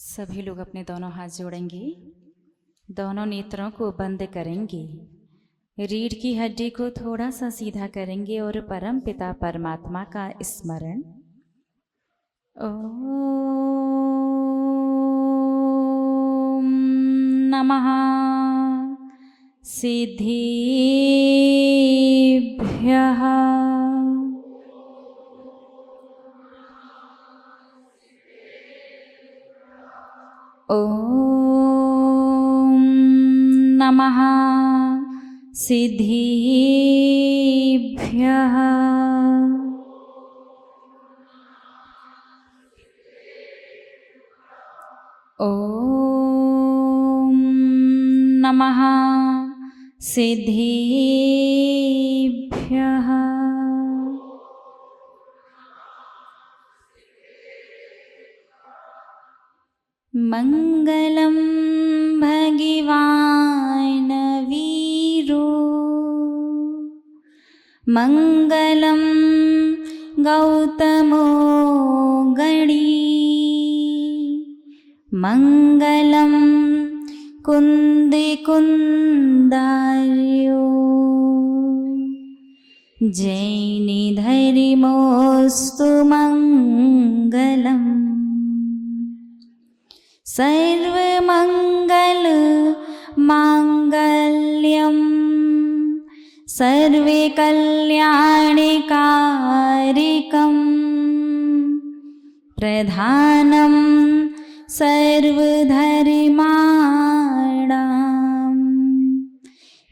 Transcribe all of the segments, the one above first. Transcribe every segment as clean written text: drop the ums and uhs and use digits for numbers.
सभी लोग अपने दोनों हाथ जोड़ेंगे, दोनों नेत्रों को बंद करेंगे, रीढ़ की हड्डी को थोड़ा सा सीधा करेंगे और परम पिता परमात्मा का स्मरण। ओम नमः सिद्धिभ्यः। ओम नमः सिद्धिभ्यः। ओम नमः सिद्धिभ्यः। मंगलम भगवान वीरो, मंगलम गौतमो गणी, मंगलम कुंदिकुंदार्यो, जैनिधर्मोऽस्तु मंगलम्। सर्वमंगल मांगल्यं सर्वे कल्याणकारिकं, प्रधानं सर्वधर्माणां,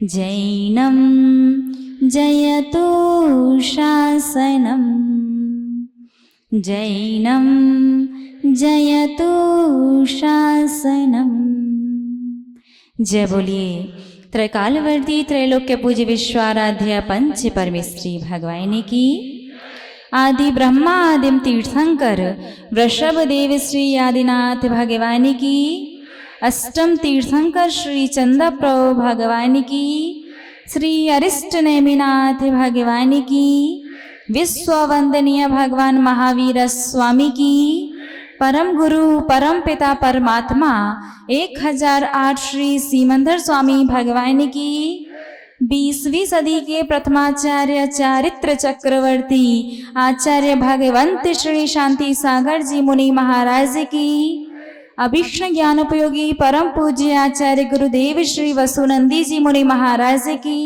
जैनं जयतु शासनं, जैनं जयतु शासनम। जय बोलिए त्रैकालवर्ती त्रैलोक्य पूज्य विश्वाराध्य पंच परमेश्वरी भगवान की। आदि ब्रह्मा आदिम तीर्थंकर वृषभ देव श्री आदिनाथ भगवान की। अष्टम तीर्थंकर श्री चंद्रप्रभु भगवान की। श्री अरिष्ट नेमिनाथ भगवान की। विश्व वंदनीय भगवान महावीर स्वामी की। परम गुरु परम पिता परमात्मा 1008 श्री सीमंदर स्वामी भगवान की। 20वीं सदी के प्रथमाचार्य चारित्र चक्रवर्ती आचार्य भगवंत श्री शांति सागर जी मुनि महाराज की। अभीष्ण ज्ञान उपयोगी परम पूज्य आचार्य गुरुदेव श्री वसुनंदी जी मुनि महाराज की।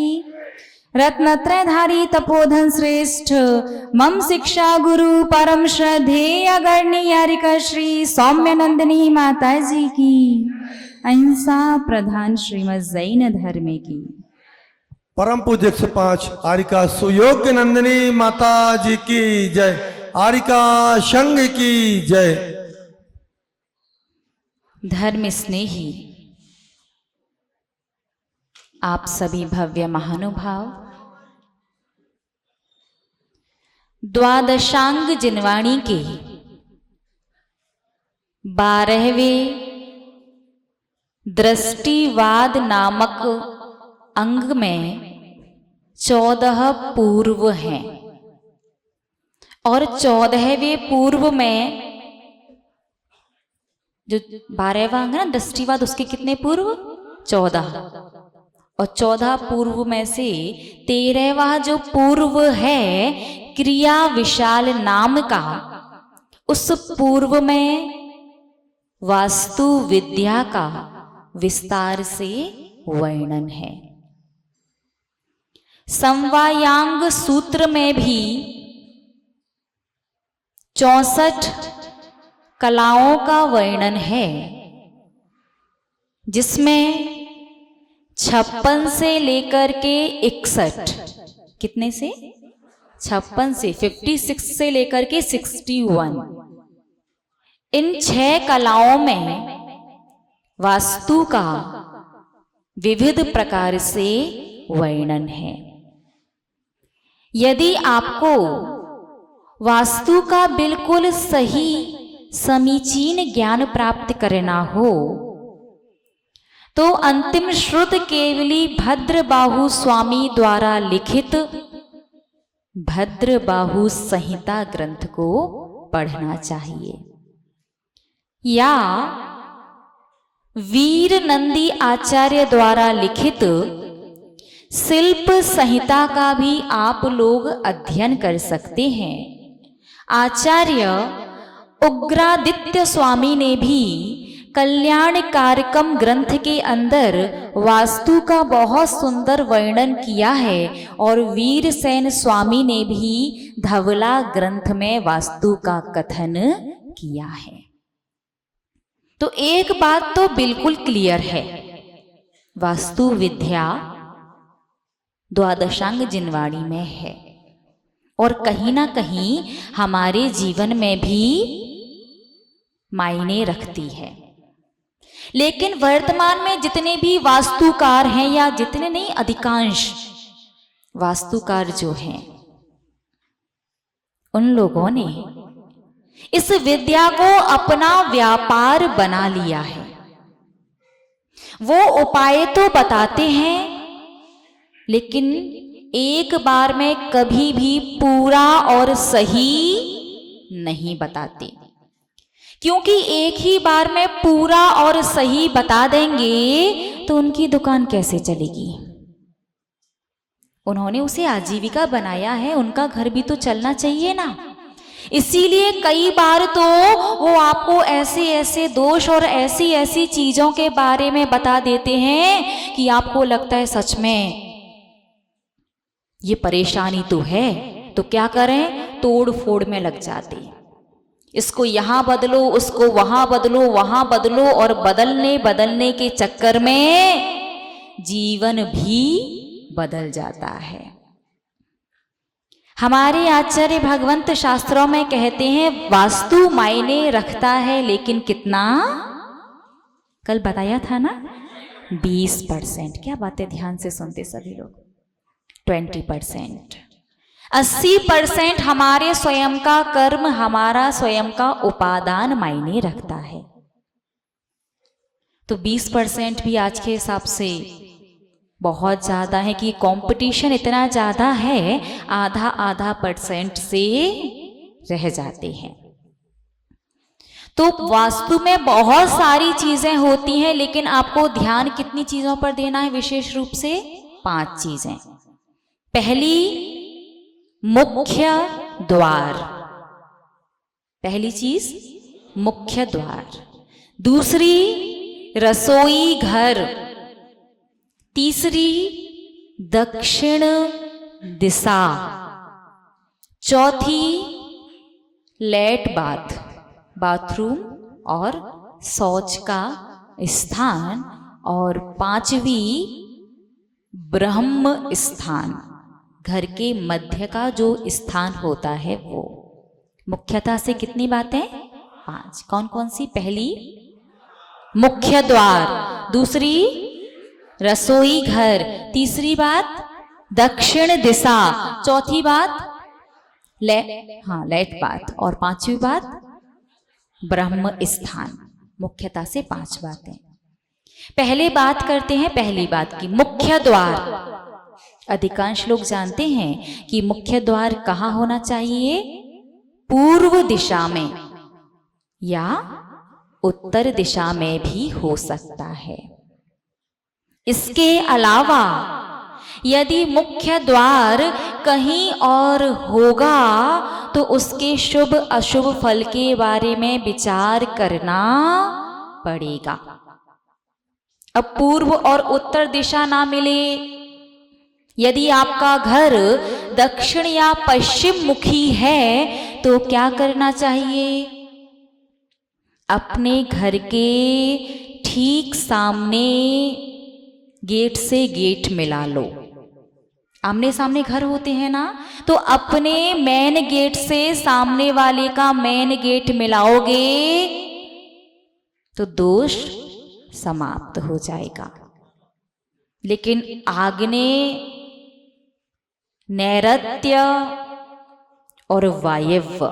रत्नत्रयधारी तपोधन श्रेष्ठ मम शिक्षा गुरु परम श्रद्धेय गणनीयारिका श्री सौम्यनंदिनी माता जी की। अहिंसा प्रधान श्रीमद जैन धर्म की। परम पूज्य 105 आरिका सुयोग्य नंदिनी माता जी की जय। आरिका संघ की जय। धर्म स्नेही आप सभी भव्य महानुभाव, द्वादशांग जिनवाणी के 12वें दृष्टिवाद नामक अंग में 14 पूर्व हैं और 14वें पूर्व में जो 12वां अंग ना दृष्टिवाद, उसके कितने पूर्व? 14। और 14 पूर्व में से 13वां जो पूर्व है क्रिया विशाल नाम का, उस पूर्व में वास्तु विद्या का विस्तार से वर्णन है। समवायांग सूत्र में भी 64 कलाओं का वर्णन है, जिसमें 56 से लेकर के 61, कितने से? 56 से 56 से लेकर के 61, इन 6 कलाओं में वास्तु का विविध प्रकार से वर्णन है। यदि आपको वास्तु का बिल्कुल सही समीचीन ज्ञान प्राप्त करना हो तो अंतिम श्रुत केवली भद्रबाहु स्वामी द्वारा लिखित भद्रबाहु संहिता ग्रंथ को पढ़ना चाहिए, या वीर नंदी आचार्य द्वारा लिखित शिल्प संहिता का भी आप लोग अध्ययन कर सकते हैं। आचार्य उग्रादित्य स्वामी ने भी कल्याण कारकम ग्रंथ के अंदर वास्तु का बहुत सुंदर वर्णन किया है और वीरसेन स्वामी ने भी धवला ग्रंथ में वास्तु का कथन किया है। तो एक बात तो बिल्कुल क्लियर है, वास्तु विद्या द्वादशांग जिनवाणी में है और कहीं ना कहीं हमारे जीवन में भी मायने रखती है। लेकिन वर्तमान में जितने भी वास्तुकार हैं, या जितने नहीं अधिकांश वास्तुकार जो हैं, उन लोगों ने इस विद्या को अपना व्यापार बना लिया है। वो उपाय तो बताते हैं लेकिन एक बार में कभी भी पूरा और सही नहीं बताते, क्योंकि एक ही बार में पूरा और सही बता देंगे तो उनकी दुकान कैसे चलेगी। उन्होंने उसे आजीविका बनाया है, उनका घर भी तो चलना चाहिए ना। इसीलिए कई बार तो वो आपको ऐसे ऐसे दोष और ऐसी ऐसी चीजों के बारे में बता देते हैं कि आपको लगता है सच में ये परेशानी तो है। तो क्या करें, तोड़ फोड़ में लग जाते, इसको यहां बदलो, उसको वहां बदलो, वहां बदलो, और बदलने के चक्कर में जीवन भी बदल जाता है। हमारे आचार्य भगवंत शास्त्रों में कहते हैं वास्तु मायने रखता है, लेकिन कितना, कल बताया था ना 20%। क्या बातें ध्यान से सुनते सभी लोग। 20%, 80% हमारे स्वयं का कर्म, हमारा स्वयं का उपादान मायने रखता है। तो 20% भी आज के हिसाब से बहुत ज्यादा है कि कंपटीशन इतना ज्यादा है, आधा % से रह जाते हैं। तो वास्तु में बहुत सारी चीजें होती हैं, लेकिन आपको ध्यान कितनी चीजों पर देना है, विशेष रूप से 5 चीजें। पहली, मुख्य द्वार, पहली चीज मुख्य द्वार। दूसरी, रसोई घर। तीसरी, दक्षिण दिशा। चौथी, लेट बाथ, बाथरूम और शौच का स्थान। और 5वीं, ब्रह्म स्थान, घर के मध्य का जो स्थान होता है वो। मुख्यता से कितनी बातें, 5। कौन कौन सी? पहली, मुख्य द्वार। दूसरी, रसोई घर। तीसरी बात, दक्षिण दिशा। चौथी बात, लेट बात। और 5वीं बात, ब्रह्म स्थान। मुख्यता से 5 बातें। पहले बात करते हैं पहली बात की, मुख्य द्वार। अधिकांश लोग जानते हैं कि मुख्य द्वार कहाँ होना चाहिए? पूर्व दिशा में या उत्तर दिशा में भी हो सकता है। इसके अलावा यदि मुख्य द्वार कहीं और होगा तो उसके शुभ अशुभ फल के बारे में विचार करना पड़ेगा। अब पूर्व और उत्तर दिशा ना मिले, यदि आपका घर दक्षिण या पश्चिम मुखी है तो क्या करना चाहिए? अपने घर के ठीक सामने गेट से गेट मिला लो। आमने सामने घर होते हैं ना, तो अपने मेन गेट से सामने वाले का मेन गेट मिलाओगे तो दोष समाप्त हो जाएगा। लेकिन आग्नेय, नैऋत्य और वायव्य,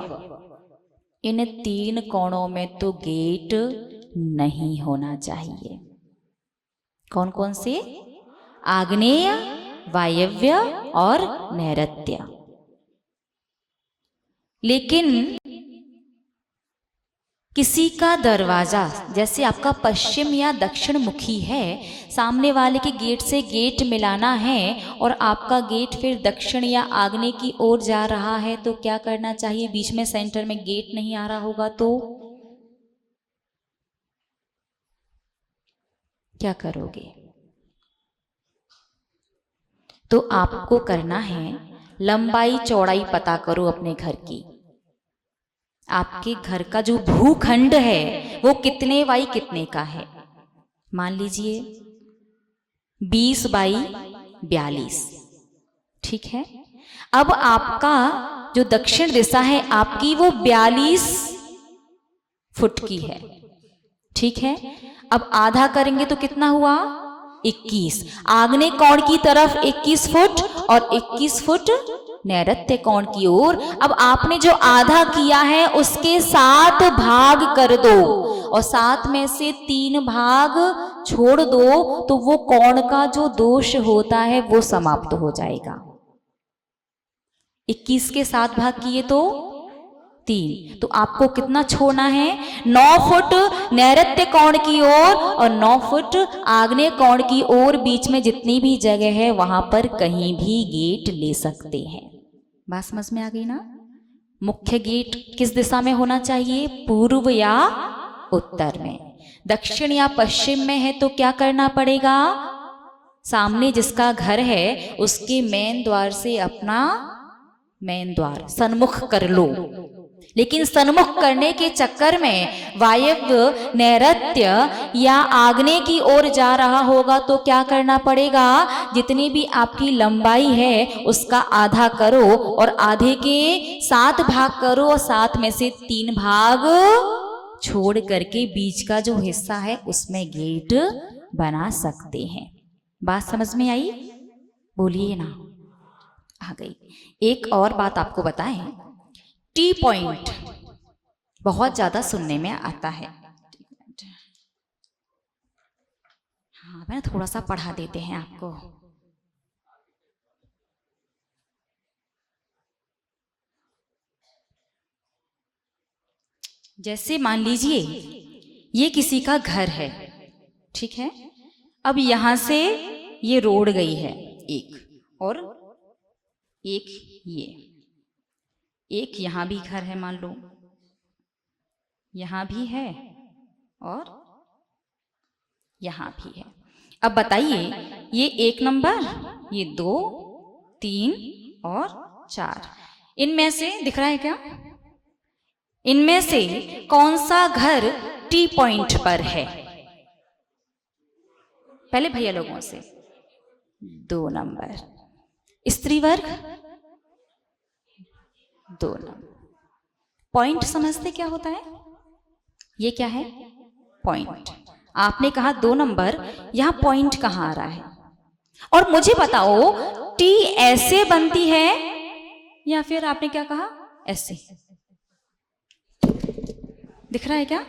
इन 3 कोणों में तो गेट नहीं होना चाहिए। कौन कौन से? आग्नेय, वायव्य और नैऋत्य। लेकिन किसी का दरवाजा जैसे आपका पश्चिम या दक्षिण मुखी है, सामने वाले के गेट से गेट मिलाना है और आपका गेट फिर दक्षिण या आग्नेय की ओर जा रहा है, तो क्या करना चाहिए? बीच में सेंटर में गेट नहीं आ रहा होगा तो क्या करोगे? तो आपको करना है लंबाई चौड़ाई पता करो अपने घर की। आपके घर का जो भूखंड है वो कितने बाई कितने का है? मान लीजिए 20 बाई 42, ठीक है। अब आपका जो दक्षिण दिशा है आपकी वो 42 फुट की है, ठीक है। अब आधा करेंगे तो कितना हुआ? 21। आग्नेय कोण की तरफ 21 फुट और 21 फुट नैऋत्य कोण की ओर। अब आपने जो आधा किया है उसके 7 भाग कर दो और 7 में से 3 भाग छोड़ दो, तो वो कोण का जो दोष होता है वो समाप्त हो जाएगा। 21 के 7 भाग किए तो 3, तो आपको कितना छोड़ना है? 9 फुट नैऋत्य कोण की ओर और 9 फुट आग्नेय कोण की ओर। बीच में जितनी भी जगह है वहां पर कहीं भी गेट ले सकते हैं। बात समझ में आ गई ना? मुख्य गेट किस दिशा में होना चाहिए? पूर्व या उत्तर में। दक्षिण या पश्चिम में है तो क्या करना पड़ेगा? सामने जिसका घर है उसके मेन द्वार से अपना मेन द्वार सन्मुख कर लो। लेकिन सन्मुख करने के चक्कर में वायव्य नैऋत्य या आग्नेय की ओर जा रहा होगा तो क्या करना पड़ेगा? जितनी भी आपकी लंबाई है उसका आधा करो और आधे के 7 भाग करो और 7 में से 3 भाग छोड़ करके बीच का जो हिस्सा है उसमें गेट बना सकते हैं। बात समझ में आई? बोलिए ना। आ गई। एक और बात आपको बताएं, टी पॉइंट बहुत ज्यादा सुनने में आता है। हाँ, मैं थोड़ा सा पढ़ा देते हैं आपको। जैसे मान लीजिए ये किसी का घर है, ठीक है। अब यहां से ये रोड गई है एक, और एक ये, एक यहां भी घर है, मान लो यहां भी है और यहां भी है। अब बताइए ये 1 नंबर, ये 2, 3 और 4, इनमें से दिख रहा है क्या? इनमें से कौन सा घर टी पॉइंट पर है? पहले भैया लोगों से। 2 नंबर। स्त्री वर्ग 2 नंबर। पॉइंट समझते क्या होता है? ये क्या है? पॉइंट। आपने कहा 2 नंबर, यहां पॉइंट कहां आ रहा है? और मुझे बताओ टी ऐसे बनती है या फिर आपने क्या कहा? ऐसे। दिख रहा है क्या?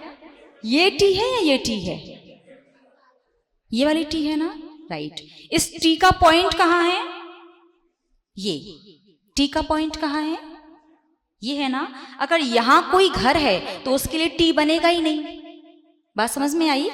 ये टी है या ये टी है? ये वाली टी है ना, राइट। इस टी का पॉइंट कहां है? ये टी का पॉइंट कहां है? ये है ना। अगर यहां कोई घर है तो उसके लिए टी बनेगा ही नहीं। बात समझ में आई?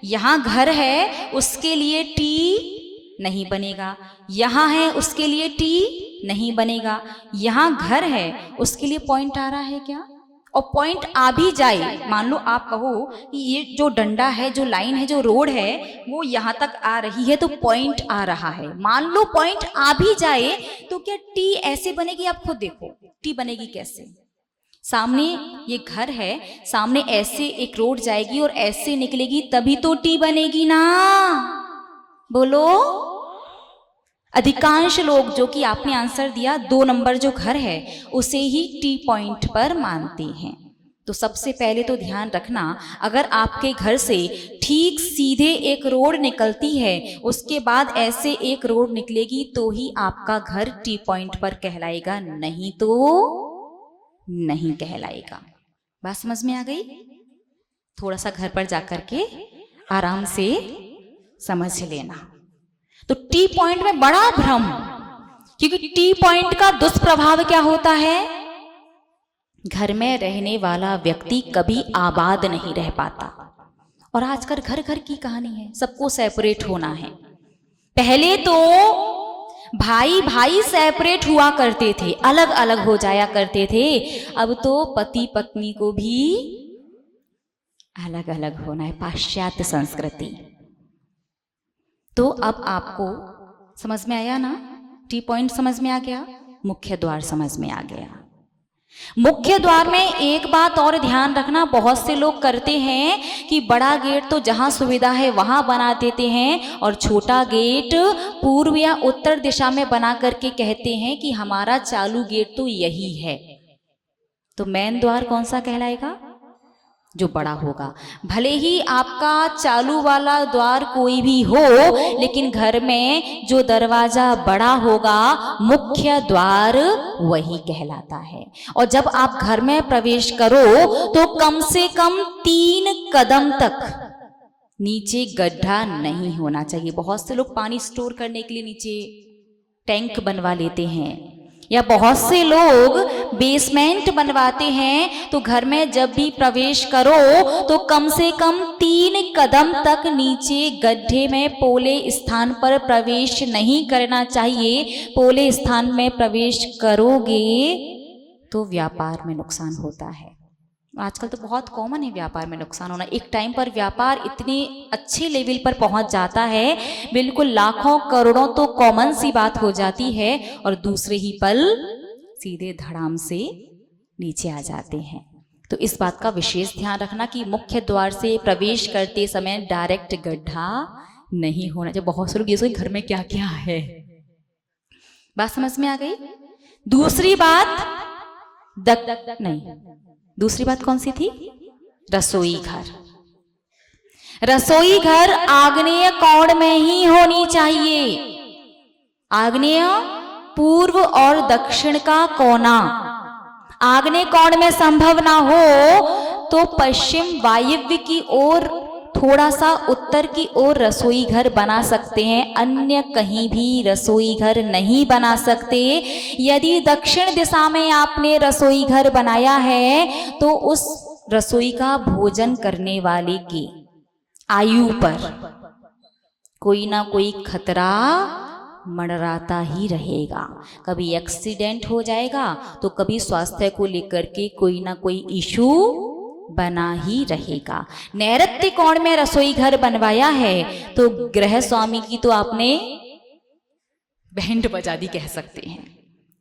यहां घर है उसके लिए टी नहीं बनेगा, यहां है उसके लिए टी नहीं बनेगा। यहां घर है उसके लिए पॉइंट आ रहा है क्या? और पॉइंट आ भी जाए, मान लो आप कहो कि ये जो डंडा है, जो लाइन है, जो रोड है वो यहां तक आ रही है तो पॉइंट आ रहा है। मान लो पॉइंट आ भी जाए तो क्या टी ऐसे बनेगी? आप खुद देखो टी बनेगी कैसे। सामने ये घर है, सामने ऐसे एक रोड जाएगी और ऐसे निकलेगी तभी तो टी बनेगी ना। बोलो। अधिकांश लोग जो कि आपने आंसर दिया 2 नंबर जो घर है उसे ही टी पॉइंट पर मानते हैं। तो सबसे पहले तो ध्यान रखना, अगर आपके घर से ठीक सीधे एक रोड निकलती है उसके बाद ऐसे एक रोड निकलेगी तो ही आपका घर टी पॉइंट पर कहलाएगा, नहीं तो नहीं कहलाएगा। बात समझ में आ गई? थोड़ा सा घर पर जाकर के आराम से समझ लेना। तो टी पॉइंट में बड़ा भ्रम, क्योंकि टी पॉइंट का दुष्प्रभाव क्या होता है? घर में रहने वाला व्यक्ति कभी आबाद नहीं रह पाता। और आजकल घर घर की कहानी है, सबको सेपरेट होना है। पहले तो भाई भाई सेपरेट हुआ करते थे, अलग अलग हो जाया करते थे। अब तो पति पत्नी को भी अलग अलग होना है, पाश्चात्य संस्कृति। तो अब आपको समझ में आया ना, टी पॉइंट समझ में आ गया, मुख्य द्वार समझ में आ गया। मुख्य द्वार में एक बात और ध्यान रखना, बहुत से लोग करते हैं कि बड़ा गेट तो जहां सुविधा है वहां बना देते हैं और छोटा गेट पूर्व या उत्तर दिशा में बना करके कहते हैं कि हमारा चालू गेट तो यही है। तो मेन द्वार कौन सा कहलाएगा? जो बड़ा होगा। भले ही आपका चालू वाला द्वार कोई भी हो, लेकिन घर में जो दरवाजा बड़ा होगा मुख्य द्वार वही कहलाता है। और जब आप घर में प्रवेश करो तो कम से कम 3 कदम तक नीचे गड्ढा नहीं होना चाहिए। बहुत से लोग पानी स्टोर करने के लिए नीचे टैंक बनवा लेते हैं, या बहुत से लोग बेसमेंट बनवाते हैं। तो घर में जब भी प्रवेश करो तो कम से कम 3 कदम तक नीचे गड्ढे में पोले स्थान पर प्रवेश नहीं करना चाहिए। पोले स्थान में प्रवेश करोगे तो व्यापार में नुकसान होता है। आजकल तो बहुत कॉमन है व्यापार में नुकसान होना। एक टाइम पर व्यापार इतने अच्छे लेवल पर पहुंच जाता है, बिल्कुल लाखों करोड़ों तो कॉमन सी बात हो जाती है, और दूसरे ही पल सीधे धड़ाम से नीचे आ जाते हैं। तो इस बात का विशेष ध्यान रखना कि मुख्य द्वार से प्रवेश करते समय डायरेक्ट गड्ढा नहीं होना चाहिए। बहुत से लोग ये सोचते घर में क्या क्या है। बात समझ में आ गई? दूसरी बात दूसरी बात कौन सी थी? रसोई घर। रसोई घर आग्नेय कोण में ही होनी चाहिए। आग्नेय, पूर्व और दक्षिण का कोना। आग्नेय कोण में संभव ना हो तो पश्चिम वायव्य की ओर, थोड़ा सा उत्तर की ओर रसोई घर बना सकते हैं, अन्य कहीं भी रसोई घर नहीं बना सकते। यदि दक्षिण दिशा में आपने रसोई घर बनाया है तो उस रसोई का भोजन करने वाले की आयु पर कोई ना कोई खतरा मंडराता ही रहेगा। कभी एक्सीडेंट हो जाएगा तो कभी स्वास्थ्य को लेकर के कोई ना कोई इशू बना ही रहेगा। नैऋत्य कोण में रसोई घर बनवाया है तो गृह स्वामी की तो आपने बैंड बजा दी कह सकते हैं।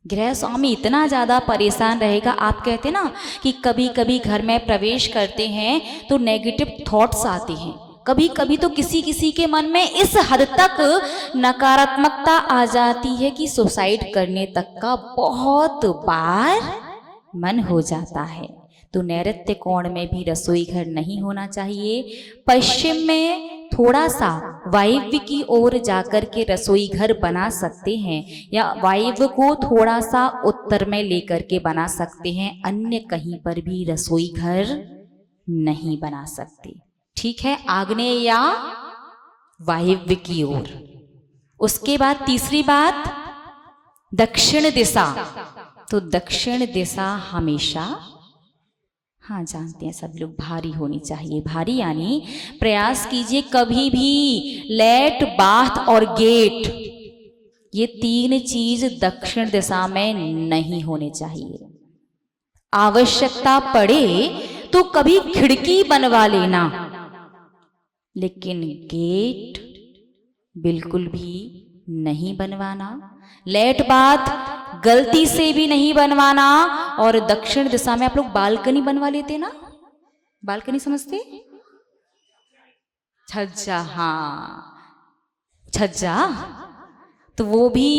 गृह स्वामी इतना ज्यादा परेशान रहेगा। आप कहते ना कि कभी कभी घर में प्रवेश करते हैं तो नेगेटिव थॉट्स आते हैं, कभी कभी तो किसी किसी के मन में इस हद तक नकारात्मकता आ जाती है कि सुसाइड करने तक का बहुत बार मन हो जाता है। तो नैऋत्य कोण में भी रसोई घर नहीं होना चाहिए। पश्चिम में थोड़ा सा वायव्य की ओर जाकर के रसोई घर बना सकते हैं, या वायव्य को थोड़ा सा उत्तर में लेकर के बना सकते हैं, अन्य कहीं पर भी रसोई घर नहीं बना सकते। ठीक है, आग्नेय या वायव्य की ओर। उसके बाद तीसरी बात, दक्षिण दिशा। तो दक्षिण दिशा हमेशा, हाँ जानते हैं सब लोग, भारी होनी चाहिए। भारी यानी प्रयास कीजिए कभी भी लेट, बाथ और गेट, ये 3 चीज दक्षिण दिशा में नहीं होने चाहिए। आवश्यकता पड़े तो कभी खिड़की बनवा लेना, लेकिन गेट बिल्कुल भी नहीं बनवाना। लेट बाथ गलती से भी नहीं बनवाना। और दक्षिण दिशा में आप लोग बालकनी बनवा लेते ना, बालकनी समझते? छज्जा, हाँ छज्जा, तो वो भी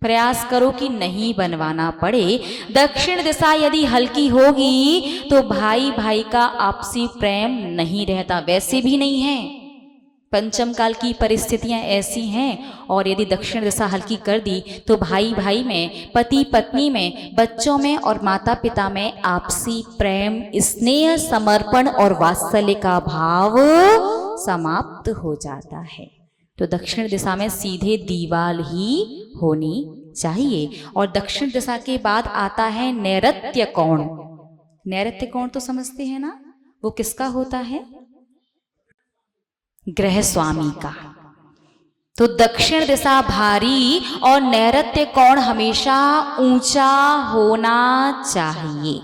प्रयास करो कि नहीं बनवाना पड़े। दक्षिण दिशा यदि हल्की होगी तो भाई भाई का आपसी प्रेम नहीं रहता, वैसे भी नहीं है। पंचम काल की परिस्थितियां ऐसी हैं, और यदि दक्षिण दिशा हल्की कर दी तो भाई भाई में, पति पत्नी में, बच्चों में और माता पिता में आपसी प्रेम, स्नेह, समर्पण और वात्सल्य का भाव समाप्त हो जाता है। तो दक्षिण दिशा में सीधे दीवार ही होनी चाहिए। और दक्षिण दिशा के बाद आता है नैऋत्य कोण। नैऋत्य कोण तो समझते हैं ना, वो किसका होता है? गृह स्वामी का। तो दक्षिण दिशा भारी और नैऋत्य कोण हमेशा ऊंचा होना चाहिए।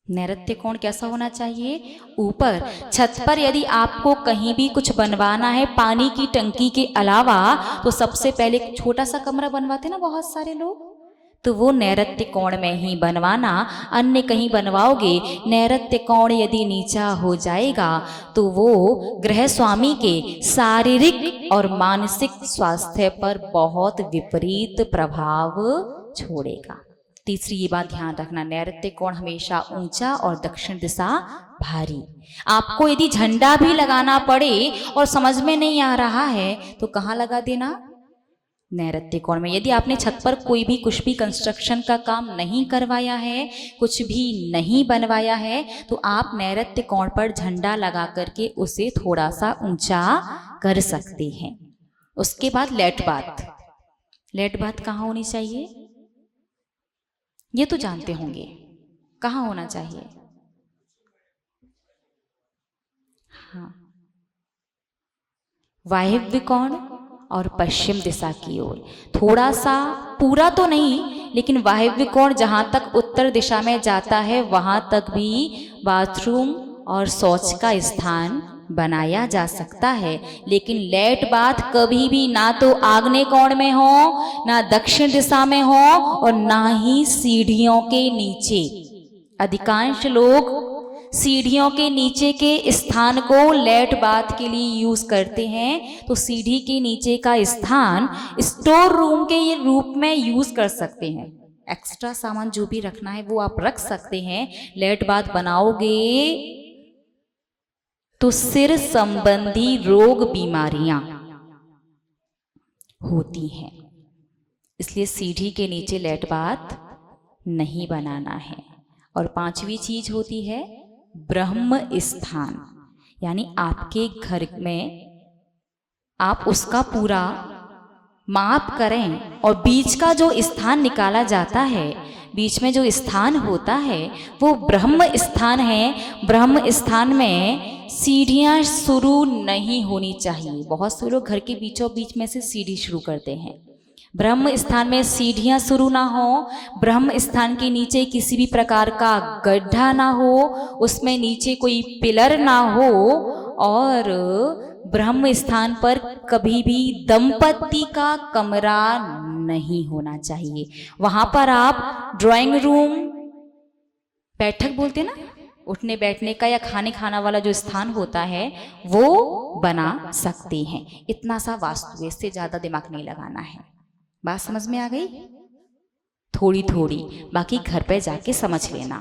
नैऋत्य कोण कैसा होना चाहिए? ऊपर छत पर यदि आपको कहीं भी कुछ बनवाना है पानी की टंकी के अलावा, तो सबसे पहले छोटा सा कमरा बनवाते ना बहुत सारे लोग, तो वो नैऋत्य कोण में ही बनवाना। अन्य कहीं बनवाओगे, नैऋत्य कोण यदि नीचा हो जाएगा तो वो गृह स्वामी के शारीरिक और मानसिक स्वास्थ्य पर बहुत विपरीत प्रभाव छोड़ेगा। तीसरी ये बात ध्यान रखना, नैऋत्य कोण हमेशा ऊंचा और दक्षिण दिशा भारी। आपको यदि झंडा भी लगाना पड़े और समझ में नहीं आ रहा है तो कहाँ लगा देना? नैऋत्य कोण में। यदि आपने छत पर कोई भी कुछ भी कंस्ट्रक्शन का काम नहीं करवाया है, कुछ भी नहीं बनवाया है, तो आप नैऋत्य कोण पर झंडा लगा करके उसे थोड़ा सा ऊंचा कर सकते हैं। उसके बाद लेट बाथ। लेट बाथ कहाँ होनी चाहिए? ये तो जानते होंगे कहाँ होना चाहिए। हाँ, वायव्य कोण और पश्चिम दिशा की ओर, थोड़ा सा, पूरा तो नहीं, लेकिन वायव्य कोण जहां तक उत्तर दिशा में जाता है वहां तक भी बाथरूम और शौच का स्थान बनाया जा सकता है। लेकिन लेट बाथ कभी भी ना तो आग्नेय कोण में हो, ना दक्षिण दिशा में हो, और ना ही सीढ़ियों के नीचे। अधिकांश लोग सीढ़ियों के नीचे के स्थान को लेट बाथ के लिए यूज करते हैं। तो सीढ़ी के नीचे का स्थान स्टोर रूम के रूप में यूज कर सकते हैं। एक्स्ट्रा सामान जो भी रखना है वो आप रख सकते हैं। लेट बाथ बनाओगे तो सिर संबंधी रोग बीमारियां होती हैं, इसलिए सीढ़ी के नीचे लेट बाथ नहीं बनाना है। और पांचवी चीज होती है ब्रह्म स्थान, यानी आपके घर में आप उसका पूरा माप करें और बीच का जो स्थान निकाला जाता है, बीच में जो स्थान होता है वो ब्रह्म स्थान है। ब्रह्म स्थान में सीढ़ियां शुरू नहीं होनी चाहिए। बहुत से लोग घर के बीचों बीच में से सीढ़ी शुरू करते हैं। ब्रह्म स्थान में सीढ़ियां शुरू ना हो, ब्रह्म स्थान के नीचे किसी भी प्रकार का गड्ढा ना हो, उसमें नीचे कोई पिलर ना हो, और ब्रह्म स्थान पर कभी भी दंपति का कमरा नहीं होना चाहिए। वहां पर आप ड्राइंग रूम, बैठक बोलते ना, उठने बैठने का या खाने खाना वाला जो स्थान होता है वो बना सकते हैं। इतना सा वास्तु है, इससे ज्यादा दिमाग नहीं लगाना है। बात समझ में आ गई? थोड़ी थोड़ी, बाकी घर पे जाके समझ लेना।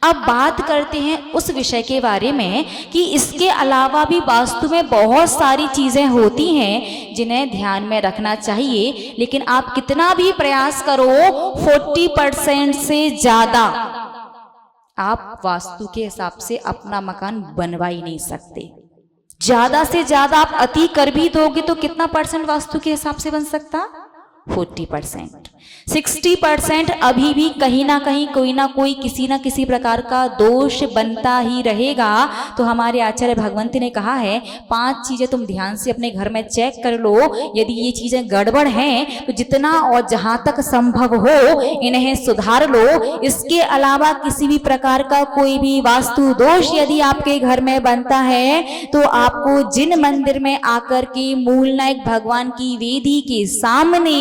अब बात करते हैं उस विषय के बारे में कि इसके अलावा भी वास्तु में बहुत सारी चीजें होती हैं जिन्हें ध्यान में रखना चाहिए। लेकिन आप कितना भी प्रयास करो, 40% से ज्यादा आप वास्तु के हिसाब से अपना मकान बनवा ही नहीं सकते। ज्यादा से ज्यादा आप अति कर भी दोगे तो कितना परसेंट वास्तु के हिसाब से बन सकता? 40%। 60% अभी भी कहीं ना कहीं कोई ना कोई किसी ना किसी प्रकार का दोष बनता ही रहेगा। तो हमारे आचार्य भगवंत ने कहा है 5 चीजें तुम ध्यान से अपने घर में चेक कर लो। यदि ये चीजें गड़बड़ हैं तो जितना और जहां तक संभव हो इन्हें सुधार लो। इसके अलावा किसी भी प्रकार का कोई भी वास्तु दोष यदि आपके घर में बनता है तो आपको जिन मंदिर में आकर के मूल नायक भगवान की वेदी के सामने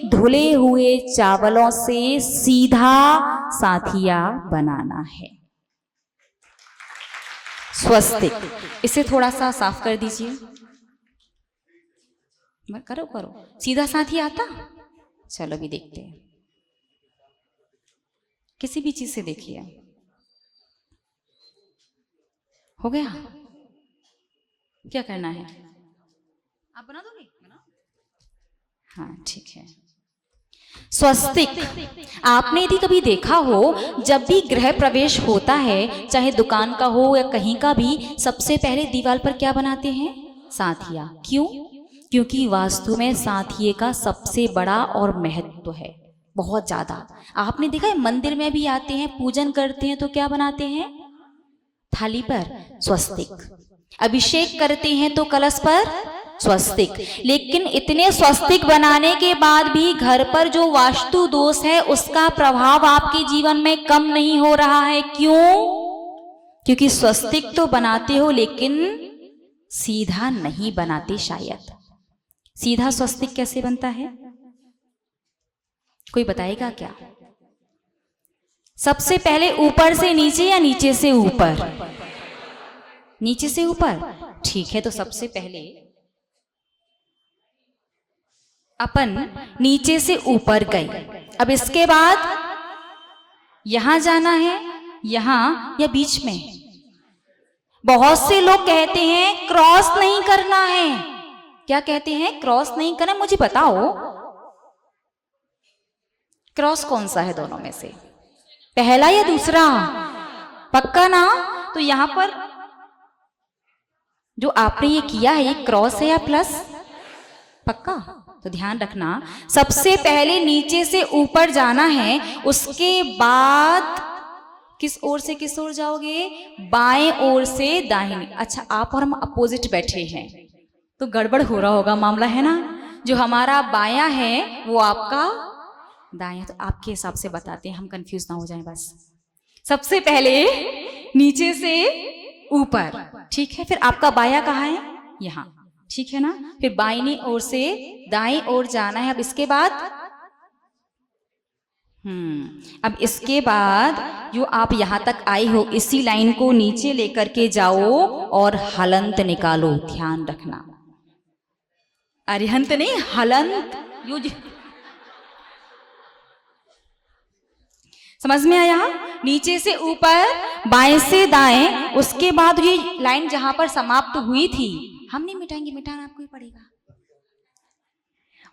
धुले हुए चावलों से सीधा साथिया बनाना है। स्वस्तिक, इसे थोड़ा सा साफ कर दीजिए। करो करो, सीधा साथी आता? चलो भी देखते हैं, किसी भी चीज से देखिए। हो गया? क्या करना है? आप बना दोगे? हाँ ठीक है। स्वस्तिक, आपने यदि कभी देखा हो जब भी गृह प्रवेश होता है, चाहे दुकान का हो या कहीं का भी, सबसे पहले दीवार पर क्या बनाते हैं? साथिया। क्यों? क्योंकि वास्तु में साथिये का सबसे बड़ा और महत्व है, बहुत ज्यादा। आपने देखा है मंदिर में भी आते हैं, पूजन करते हैं तो क्या बनाते हैं? थाली पर स्वस्तिक। अभिषेक करते हैं तो कलश पर स्वस्तिक। लेकिन इतने स्वस्तिक बनाने के बाद भी घर पर जो वास्तु दोष है उसका प्रभाव आपके जीवन में कम नहीं हो रहा है। क्यों? क्योंकि स्वस्तिक तो बनाते हो लेकिन सीधा नहीं बनाते। शायद सीधा स्वस्तिक कैसे बनता है, कोई बताएगा क्या? सबसे पहले ऊपर से नीचे या नीचे से ऊपर? नीचे से ऊपर। ठीक है, तो सबसे पहले अपन नीचे से ऊपर गए। अब इसके बाद यहां जाना है, यहां या बीच में? बहुत से लोग कहते हैं क्रॉस नहीं करना है। क्या कहते हैं? क्रॉस नहीं करना। मुझे बताओ क्रॉस कौन सा है दोनों में से, पहला या दूसरा? पक्का ना? तो यहां पर जो आपने ये किया है ये क्रॉस है या प्लस? पक्का? तो ध्यान रखना, सबसे पहले नीचे से ऊपर जाना है, उसके बाद किस ओर से किस ओर जाओगे? बाएं ओर से दाहिनी। अच्छा, आप और हम अपोजिट बैठे हैं तो गड़बड़ हो रहा होगा मामला, है ना? जो हमारा बायां है वो आपका दायां। तो आपके हिसाब से बताते हैं, हम कंफ्यूज ना हो जाएं बस। सबसे पहले नीचे से ऊपर, ठीक है? फिर आपका बायां कहाँ है? यहाँ, ठीक है ना? फिर बाईं ओर से दाईं ओर जाना है। अब इसके बाद अब इसके बाद जो आप यहां तक आए हो इसी लाइन को नीचे लेकर के जाओ और हलंत निकालो। ध्यान रखना, अरिहंत नहीं, हलंत। समझ में आया? नीचे से ऊपर, बाएं से दाएं, उसके बाद ये लाइन जहां पर समाप्त हुई थी, हम नहीं मिटाएंगे, मिटाना आपको ही पड़ेगा।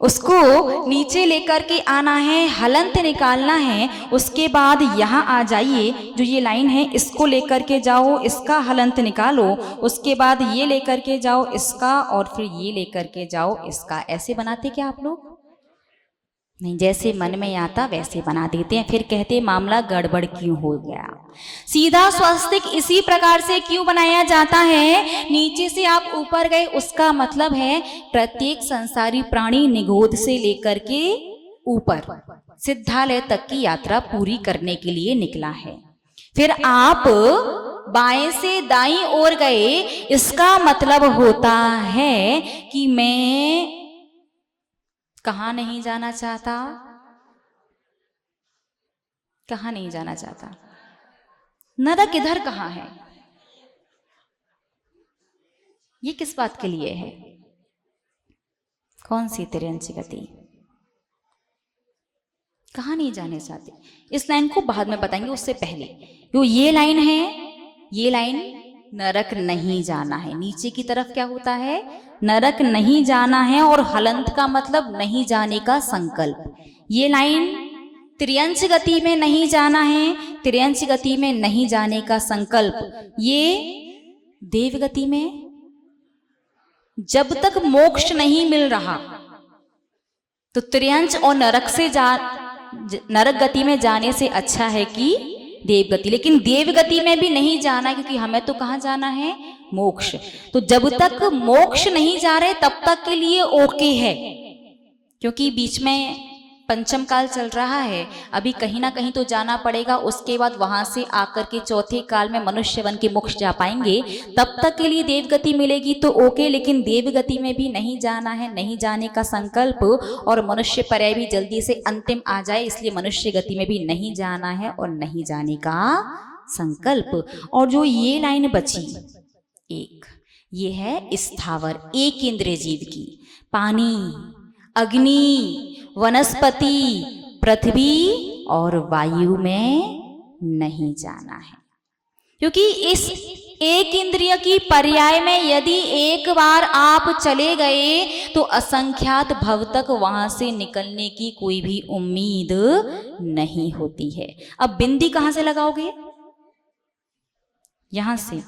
उसको नीचे लेकर के आना है, हलंत निकालना है। उसके बाद यहाँ आ जाइए, जो ये लाइन है इसको लेकर के जाओ, इसका हलंत निकालो। उसके बाद ये लेकर के जाओ इसका, और फिर ये लेकर के जाओ इसका। ऐसे बनाते क्या आप लोग? नहीं, जैसे मन में आता वैसे बना देते हैं, फिर कहते मामला गड़बड़ क्यों हो गया। सीधा स्वस्तिक इसी प्रकार से क्यों बनाया जाता है? नीचे से आप ऊपर गए, उसका मतलब है प्रत्येक संसारी प्राणी निगोद से लेकर के ऊपर सिद्धालय तक की यात्रा पूरी करने के लिए निकला है। फिर आप बाएं से दाईं ओर गए, इसका मतलब होता है कि मैं कहाँ नहीं जाना चाहता? कहाँ नहीं जाना चाहता? नरक इधर कहाँ है? ये किस बात के लिए है? कौन सी तिर्यंची गति? कहाँ नहीं जाने चाहते? इस लाइन को बाद में बताएंगे, उससे पहले जो ये लाइन है, ये लाइन नरक नहीं जाना है। नीचे की तरफ क्या होता है? नरक नहीं जाना है। और हलंत का मतलब नहीं जाने का संकल्प। ये लाइन त्रियंच गति में नहीं जाना है, त्रियंच गति में नहीं जाने का संकल्प। ये देव गति में जब तक मोक्ष नहीं मिल रहा तो त्रियंच और नरक गति में जाने से अच्छा है कि देव गति। लेकिन देव गति में भी नहीं जाना, क्योंकि हमें तो कहाँ जाना है? मोक्ष। तो जब तक मोक्ष नहीं जा रहे तब तक के लिए ओके है, क्योंकि बीच में पंचम काल चल रहा है, अभी कहीं ना कहीं तो जाना पड़ेगा। उसके बाद वहां से आकर के चौथे काल में मनुष्य वन के मोक्ष जा पाएंगे, तब तक के लिए देव गति मिलेगी तो ओके। लेकिन देव गति में भी नहीं जाना है, नहीं जाने का संकल्प, और मनुष्य पर्याय भी जल्दी से अंतिम आ जाए, इसलिए मनुष्य गति में भी नहीं जाना है और नहीं जाने का संकल्प। और जो ये लाइन बची एक, ये है स्थावर एक इंद्रिय जीव की। पानी, अग्नि, वनस्पति, पृथ्वी और वायु में नहीं जाना है, क्योंकि इस एक इंद्रिय की पर्याय में यदि एक बार आप चले गए तो असंख्यात भव तक वहां से निकलने की कोई भी उम्मीद नहीं होती है। अब बिंदी कहां से लगाओगे? यहां से।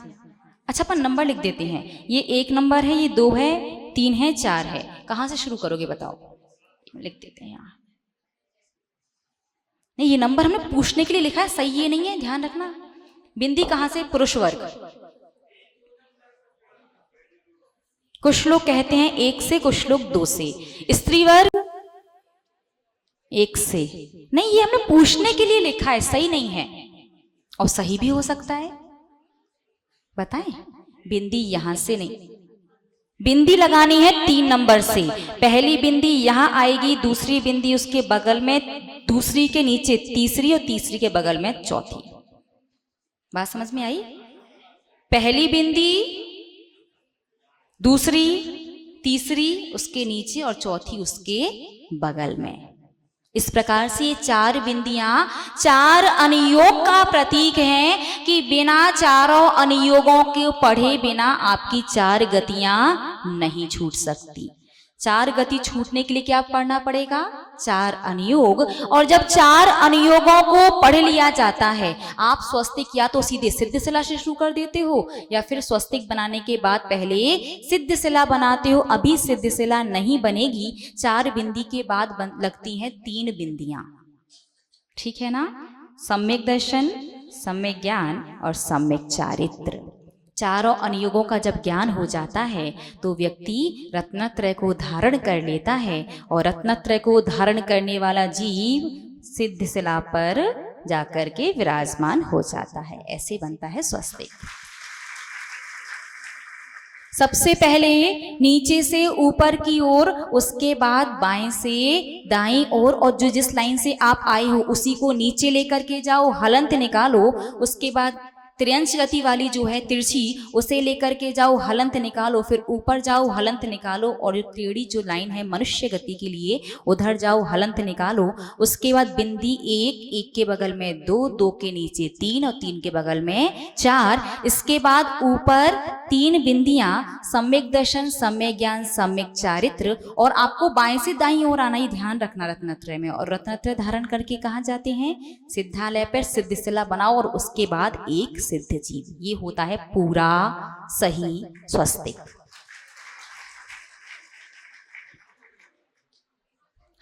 अच्छा, अपन नंबर लिख देते हैं। ये 1 नंबर है, ये 2 है, 3 है, 4 है। कहाँ से शुरू करोगे बताओ? लिख देते हैं यहाँ। नहीं, ये नंबर हमने पूछने के लिए लिखा है, सही ये नहीं है, ध्यान रखना। बिंदी कहाँ से? पुरुष वर्ग। कुछ लोग कहते हैं 1 से, कुछ लोग 2 से। स्त्री वर्ग 1 से। नहीं, ये हमने पूछने के लिए लिखा है, सही नहीं है। और सही भी हो सकता है, बताएं। बिंदी यहां से नहीं, बिंदी लगानी है 3 नंबर से। पहली बिंदी यहां आएगी, दूसरी बिंदी उसके बगल में, दूसरी के नीचे तीसरी, और तीसरी के बगल में चौथी। बात समझ में आई? पहली बिंदी, दूसरी, तीसरी उसके नीचे, और चौथी उसके बगल में। इस प्रकार से ये 4 बिंदियां 4 अनुयोग का प्रतीक हैं कि बिना चारों अनुयोगों के पढ़े बिना आपकी 4 गतियां नहीं छूट सकती। 4 गति छूटने के लिए क्या पढ़ना पड़ेगा? 4 अनुयोग। और जब 4 अनुयोगों को पढ़ लिया जाता है, आप स्वस्तिक या तो सीधे सिद्ध शिला से शुरू कर देते हो, या फिर स्वस्तिक बनाने के बाद पहले सिद्ध शिला बनाते हो। अभी सिद्ध शिला नहीं बनेगी, 4 बिंदी के बाद लगती हैं 3 बिंदियां। ठीक है ना? सम्यक दर्शन, सम्यक ज्ञान और सम्यक चारित्र। चारों अनुयोगों का जब ज्ञान हो जाता है तो व्यक्ति रत्नत्रय को धारण कर लेता है, और रत्नत्रय को धारण करने वाला जीव सिद्ध शिला पर जाकर के विराजमान हो जाता है। ऐसे बनता है स्वस्तिक। सबसे पहले नीचे से ऊपर की ओर, उसके बाद बाएं से दाएं ओर, और जो जिस लाइन से आप आए हो उसी को नीचे लेकर के जाओ, हलंत निकालो। उसके बाद त्रियंश गति वाली जो है तिरछी, उसे लेकर के जाओ, हलंत निकालो, फिर ऊपर जाओ, हलंत निकालो, और जो टेढ़ी जो लाइन है मनुष्य गति के लिए, उधर जाओ, हलंत निकालो। उसके बाद बिंदी 1, 1 के बगल में 2, 2 के नीचे 3, और 3 के बगल में 4। इसके बाद ऊपर 3 बिंदियां, सम्यक दर्शन, सम्यक ज्ञान, सम्यक चारित्र। और आपको बाएं से दाईं ओर आना ही ध्यान रखना रत्नत्रय में। और रत्नत्रय धारण करके कहाँ जाते हैं? सिद्धालय पर सिद्ध शिला बनाओ, और उसके बाद एक सिद्ध जीव। ये होता है पूरा सही स्वस्तिक।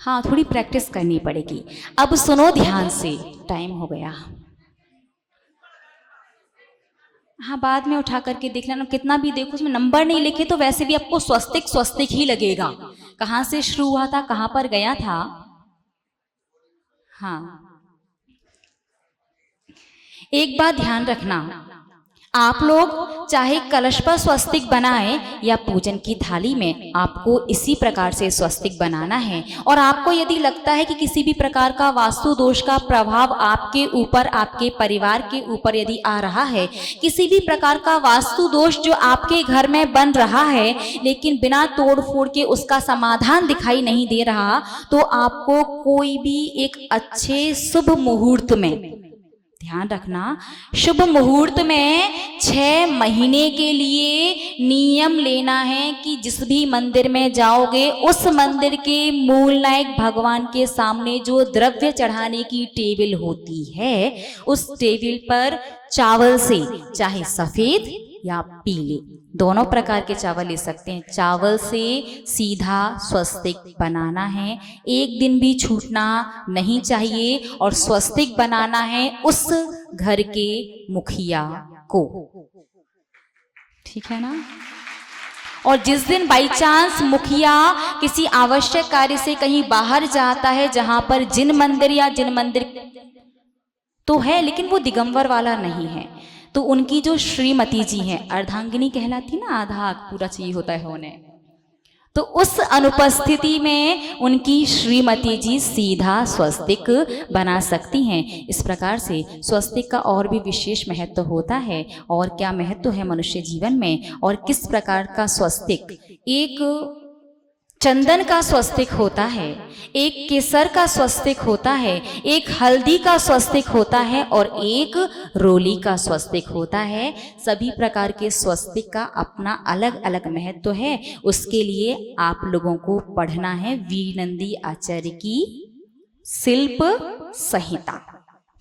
हाँ, थोड़ी प्रैक्टिस करनी पड़ेगी। अब सुनो ध्यान से, टाइम हो गया। हाँ, बाद में उठा करके देख लेना, कितना भी देखो उसमें नंबर नहीं लिखे तो वैसे भी आपको स्वस्तिक स्वस्तिक ही लगेगा। कहाँ से शुरू हुआ था, कहाँ पर गया था। हाँ, एक बात ध्यान रखना, आप लोग चाहे कलश पर स्वस्तिक बनाएं या पूजन की थाली में, आपको इसी प्रकार से स्वस्तिक बनाना है। और आपको यदि लगता है कि किसी भी प्रकार का वास्तु दोष का प्रभाव आपके ऊपर, आपके परिवार के ऊपर यदि आ रहा है, किसी भी प्रकार का वास्तु दोष जो आपके घर में बन रहा है लेकिन बिना तोड़ फोड़ के उसका समाधान दिखाई नहीं दे रहा, तो आपको कोई भी एक अच्छे शुभ मुहूर्त में, ध्यान रखना, शुभ मुहूर्त में 6 महीने के लिए नियम लेना है कि जिस भी मंदिर में जाओगे उस मंदिर के मूल नायक भगवान के सामने जो द्रव्य चढ़ाने की टेबल होती है, उस टेबल पर चावल से, चाहे सफेद या पीले, दोनों प्रकार के चावल ले सकते हैं, चावल से सीधा स्वस्तिक बनाना है। एक दिन भी छूटना नहीं चाहिए। और स्वस्तिक बनाना है उस घर के मुखिया को, ठीक है ना। और जिस दिन बाई चांस मुखिया किसी आवश्यक कार्य से कहीं बाहर जाता है, जहां पर जिन मंदिर तो है लेकिन वो दिगंबर वाला नहीं है, तो उनकी जो श्रीमती जी हैं, अर्धांगिनी कहलाती ना, आधा पूरा चाहिए होता है उन्हें, तो उस अनुपस्थिति में उनकी श्रीमती जी सीधा स्वस्तिक बना सकती हैं। इस प्रकार से स्वस्तिक का और भी विशेष महत्व होता है। और क्या महत्व है मनुष्य जीवन में, और किस प्रकार का स्वस्तिक, एक चंदन का स्वस्तिक होता है, एक केसर का स्वस्तिक होता है, एक हल्दी का स्वस्तिक होता है, और एक रोली का स्वस्तिक होता है। सभी प्रकार के स्वस्तिक का अपना अलग अलग महत्व है। उसके लिए आप लोगों को पढ़ना है वीर नंदी आचार्य की शिल्प संहिता,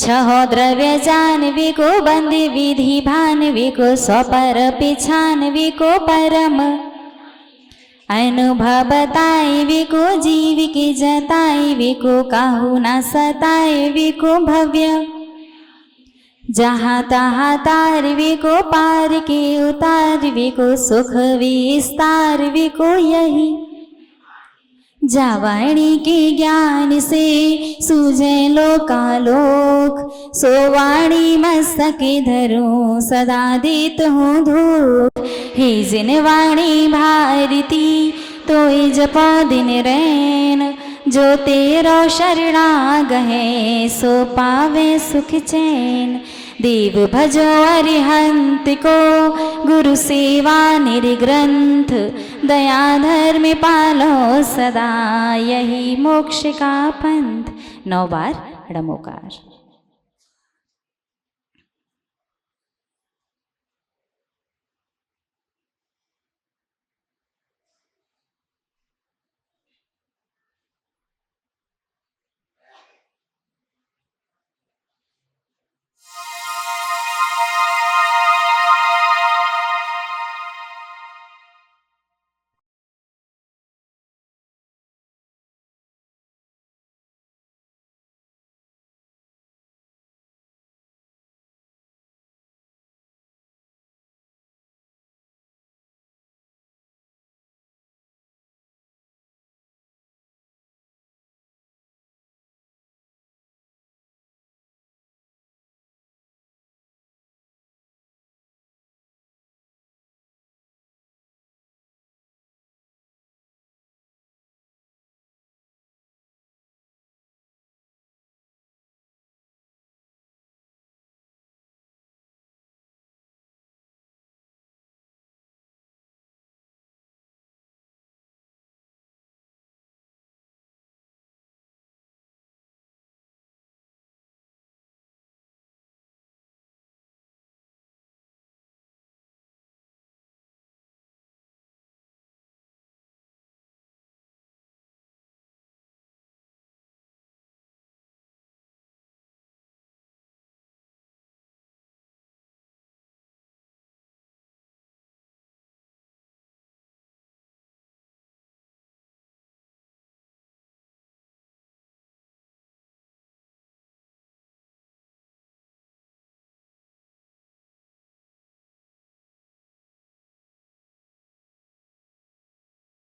छहो द्रव्य जानवी को बंद विधि भानवी को स्वपर पिछानवी को परम अनुभव बताई को जीव की जताई को काहू ना सताई को भव्य जहाँ तहाँ तारवी को पार के उतारवी को सुख विस्तारवी को यही जावाणी के ज्ञान से सूझे लोकालोक सोवाणी मस्तके धरूं सदा देत हूँ धूप हे जिन वाणी भारती तोय जपो दिन रैन जो तेरो शरणा गहे सो पावे सुख चैन देव भजो अरिहंत को गुरु सेवा निर्ग्रंथ दया धर्म पालो सदा यही मोक्ष का पंथ 9 बार ड़मोकार।